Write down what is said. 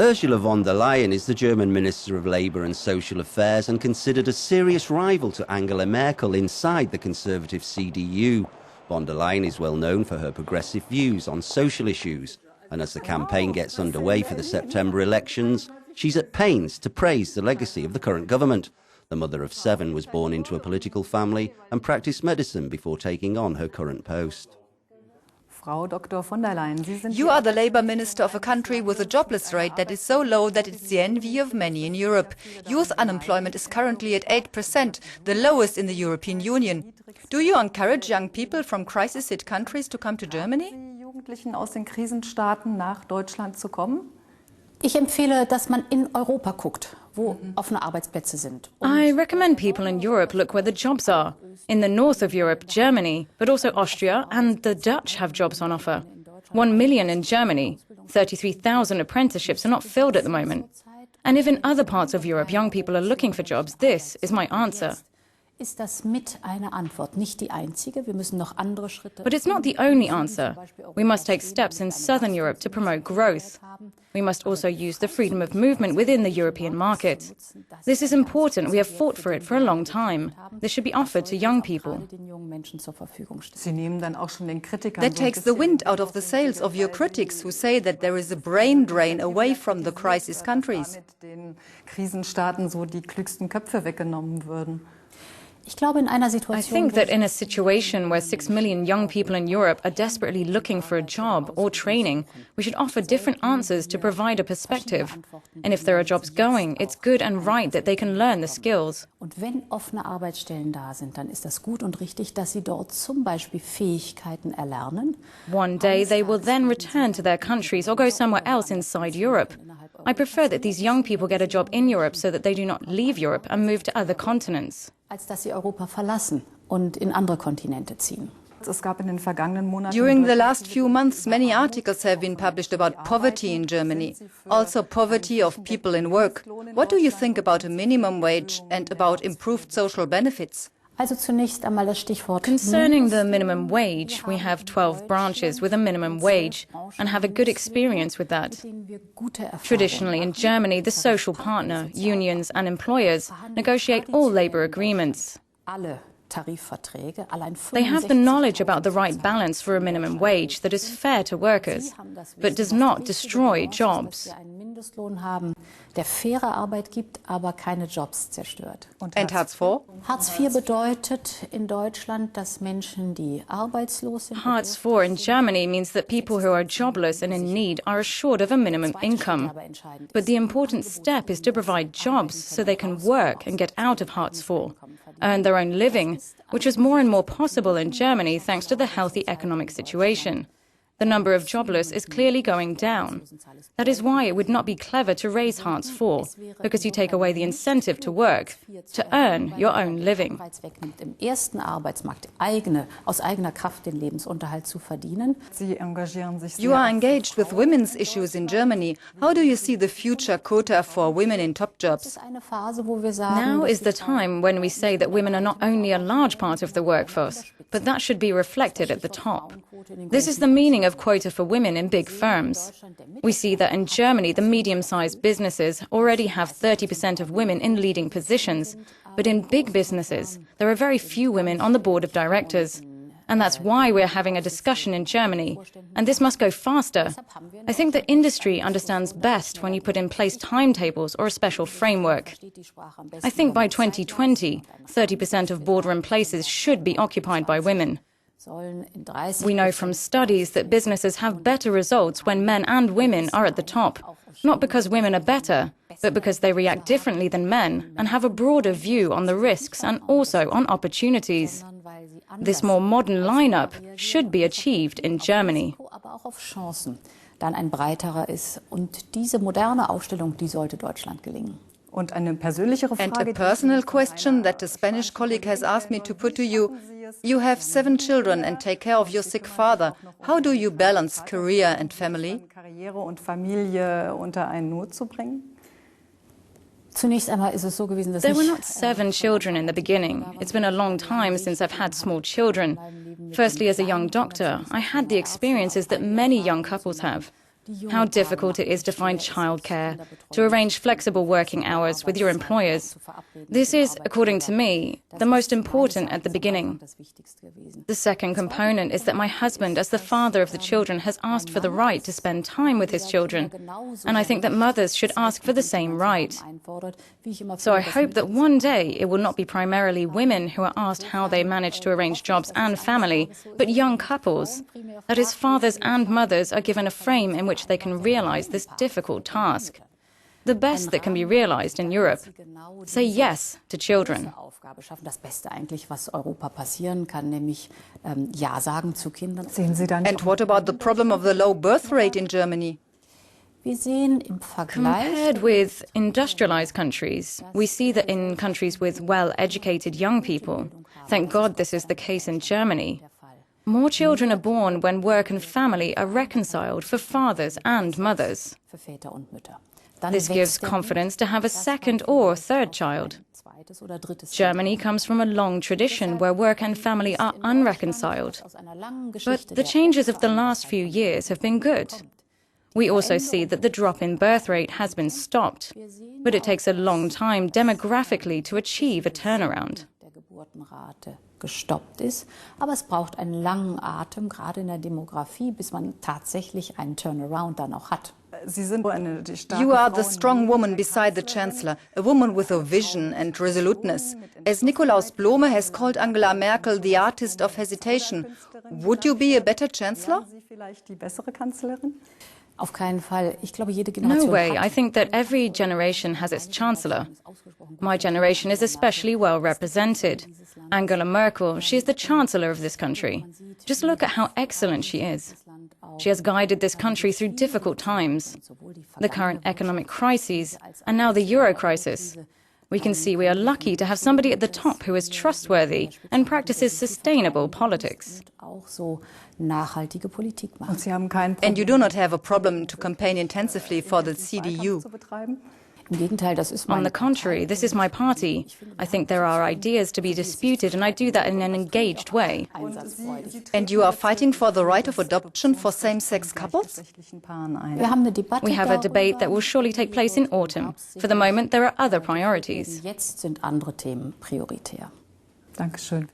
Ursula von der Leyen is the German Minister of Labour and Social Affairs and considered a serious rival to Angela Merkel inside the conservative CDU. Von der Leyen is well known for her progressive views on social issues, and as the campaign gets underway for the September elections, she's at pains to praise the legacy of the current government. The mother of 7 was born into a political family and practiced medicine before taking on her current post. You are the Labour Minister of a country with a jobless rate that is so low that it's the envy of many in Europe. Youth unemployment is currently at 8%, the lowest in the European Union. Do you encourage young people from crisis-hit countries to come to Germany? Ich empfehle, dass man in Europa guckt, wo offene Arbeitsplätze sind. I recommend people in Europe look where the jobs are. In the north of Europe, Germany, but also Austria and the Dutch have jobs on offer. 1 million in Germany. 33,000 apprenticeships are not filled at the moment. And if in other parts of Europe young people are looking for jobs, this is my answer. Ist das mit eine Antwort, nicht die einzige. Wir müssen noch andere Schritte. But it's not the only answer. We must take steps in southern Europe to promote growth. We must also use the freedom of movement within the European market. This is important. We have fought for it for a long time. This should be offered to young people. That takes the wind out of the sails of your critics who say that there is a brain drain away from the crisis countries. I think that in a situation where 6 million young people in Europe are desperately looking for a job or training, we should offer different answers to provide a perspective. And if there are jobs going, it's good and right that they can learn the skills. Und wenn offene Arbeitsstellen da sind, dann ist das gut und richtig, dass sie dort zum Beispiel Fähigkeiten erlernen. One day they will then return to their countries or go somewhere else inside Europe. I prefer that these young people get a job in Europe so that they do not leave Europe and move to other continents. Als dass sie Europa verlassen und in andere Kontinente ziehen. During the last few months, many articles have been published about poverty in Germany, also poverty of people in work. What do you think about a minimum wage and about improved social benefits? Also zunächst einmal das Stichwort. Concerning the minimum wage, we have 12 branches with a minimum wage and have a good experience with that. Traditionally in Germany, the social partner, unions and employers negotiate all labour agreements. They have the knowledge about the right balance for a minimum wage that is fair to workers, but does not destroy jobs. Der faire Arbeit gibt, aber keine Jobs zerstört. And Hartz IV? Hartz IV bedeutet in Deutschland, dass Menschen, die arbeitslos sind. Hartz IV in Germany means that people who are jobless and in need are assured of a minimum income. But the important step is to provide jobs so they can work and get out of Hartz IV, earn their own living, which is more and more possible in Germany thanks to the healthy economic situation. The number of jobless is clearly going down. That is why it would not be clever to raise Hartz IV, because you take away the incentive to work, to earn your own living. Im ersten Arbeitsmarkt aus eigener Kraft den Lebensunterhalt zu verdienen. You are engaged with women's issues in Germany. How do you see the future quota for women in top jobs? Now is the time when we say that women are not only a large part of the workforce, but that should be reflected at the top. This is the meaning of quota for women in big firms. We see that in Germany, the medium-sized businesses already have 30% of women in leading positions, but in big businesses, there are very few women on the board of directors. And that's why we're having a discussion in Germany. And this must go faster. I think the industry understands best when you put in place timetables or a special framework. I think by 2020, 30% of boardroom places should be occupied by women. We know from studies that businesses have better results when men and women are at the top, not because women are better, but because they react differently than men and have a broader view on the risks and also on opportunities. This more modern lineup should be achieved in Germany. Dann ein breiterer ist. Und diese moderne Aufstellung, die sollte Deutschland gelingen. And a personal question that a Spanish colleague has asked me to put to you. You have 7 children and take care of your sick father. How do you balance career and family? Zunächst einmal ist es so gewesen, dass There were not 7 children in the beginning. It's been a long time since I've had small children. Firstly, as a young doctor, I had the experiences that many young couples have. how difficult it is to find childcare, to arrange flexible working hours with your employers. This is, according to me, the most important at the beginning. The second component is that my husband, as the father of the children, has asked for the right to spend time with his children, and I think that mothers should ask for the same right. So I hope that one day it will not be primarily women who are asked how they manage to arrange jobs and family, but young couples. That is, fathers and mothers are given a frame in which they can realize this difficult task. The best that can be realized in Europe. Say yes to children. Das Beste eigentlich, was Europa passieren kann, nämlich Ja sagen zu Kindern. And what about the problem of the low birth rate in Germany? Wir sehen im Vergleich Compared with industrialized countries, we see that in countries with well-educated young people, thank God this is the case in Germany, more children are born when work and family are reconciled for fathers and mothers. für Väter und Mütter. This gives confidence to have a second or third child. Germany comes from a long tradition where work and family are unreconciled. But the changes of the last few years have been good. We also see that the drop in birth rate has been stopped, but it takes a long time demographically to achieve a turnaround. Geburtenrate gestoppt ist, aber es braucht einen langen Atem, gerade in der Demografie, bis man tatsächlich einen Turnaround dann auch hat. You are the strong woman beside the Chancellor, a woman with a vision and resoluteness. As Nikolaus Blome has called Angela Merkel the artist of hesitation, would you be a better Chancellor? Auf keinen Fall. Ich glaube, jede Generation No way. I think that every generation has its chancellor. My generation is especially well represented. Angela Merkel, she is the chancellor of this country. Just look at how excellent she is. She has guided this country through difficult times, the current economic crises, and now the euro crisis. We can see we are lucky to have somebody at the top who is trustworthy and practices sustainable politics. nachhaltige Politik machen. And you do not have a problem to campaign intensively for the CDU? Im Gegenteil, das ist On the contrary, this is my party. I think there are ideas to be disputed, and I do that in an engaged way. And you are fighting for the right of adoption for same-sex couples? Wir haben eine Debatte We have a debate that will surely take place in autumn. For the moment, there are other priorities. Jetzt sind andere Themen prioritär. Dankeschön.